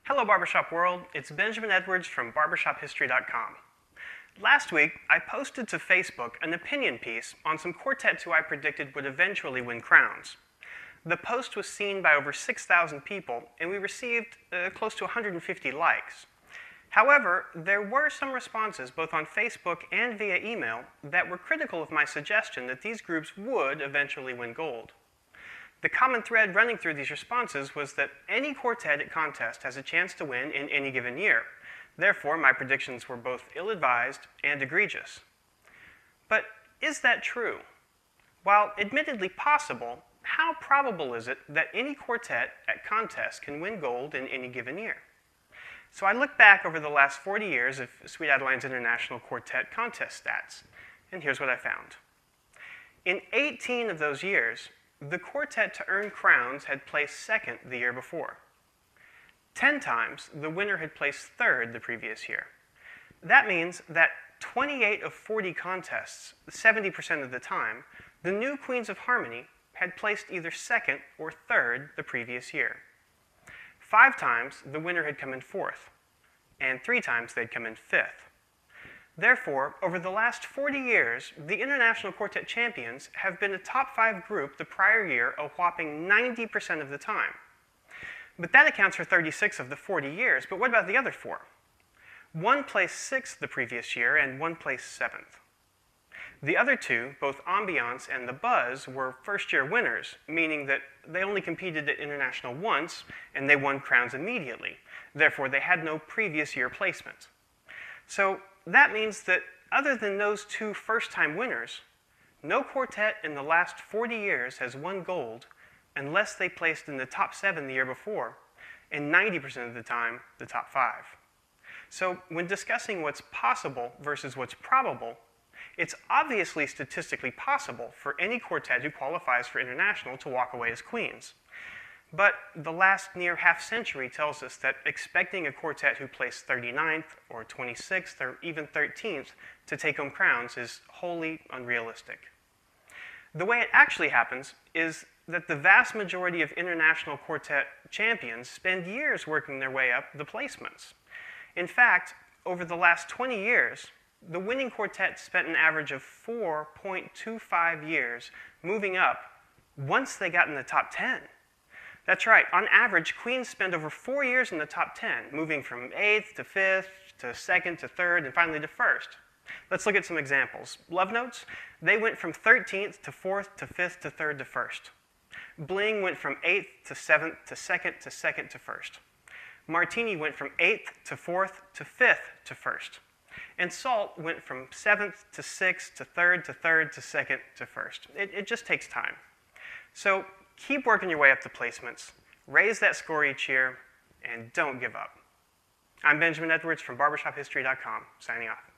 Hello Barbershop World, it's Benjamin Edwards from barbershophistory.com. Last week, I posted to Facebook an opinion piece on some quartets who I predicted would eventually win crowns. The post was seen by over 6,000 people, and we received close to 150 likes. However, there were some responses, both on Facebook and via email, that were critical of my suggestion that these groups would eventually win gold. The common thread running through these responses was that any quartet at contest has a chance to win in any given year. Therefore, my predictions were both ill-advised and egregious. But is that true? While admittedly possible, how probable is it that any quartet at contest can win gold in any given year? So I looked back over the last 40 years of Sweet Adeline's International Quartet contest stats, and here's what I found. In 18 of those years, the quartet to earn crowns had placed second the year before. 10 times, the winner had placed third the previous year. That means that 28 of 40 contests, 70% of the time, the new Queens of Harmony had placed either second or third the previous year. 5 times, the winner had come in fourth, and 3 times they'd come in fifth. Therefore, over the last 40 years, the International Quartet champions have been a top 5 group the prior year a whopping 90% of the time. But that accounts for 36 of the 40 years, but what about the other 4? 1 placed 6th the previous year, and 1 placed 7th. The other 2, both Ambiance and The Buzz, were first-year winners, meaning that they only competed at International once, and they won crowns immediately. Therefore, they had no previous year placement. So that means that other than those 2 first-time winners, no quartet in the last 40 years has won gold unless they placed in the top 7 the year before, and 90% of the time, the top 5. So when discussing what's possible versus what's probable, it's obviously statistically possible for any quartet who qualifies for international to walk away as queens. But the last near half-century tells us that expecting a quartet who placed 39th or 26th or even 13th to take home crowns is wholly unrealistic. The way it actually happens is that the vast majority of international quartet champions spend years working their way up the placements. In fact, over the last 20 years, the winning quartet spent an average of 4.25 years moving up once they got in the top 10. That's right, on average, queens spend over 4 years in the top 10, moving from 8th to 5th to 2nd to 3rd and finally to 1st. Let's look at some examples. Love Notes, they went from 13th to 4th to 5th to 3rd to 1st. Bling went from 8th to 7th to 2nd to 2nd to 1st. Martini went from 8th to 4th to 5th to 1st. And Salt went from 7th to 6th to 3rd to 3rd to 2nd to 1st. It just takes time. So keep working your way up the placements, raise that score each year, and don't give up. I'm Benjamin Edwards from barbershophistory.com, signing off.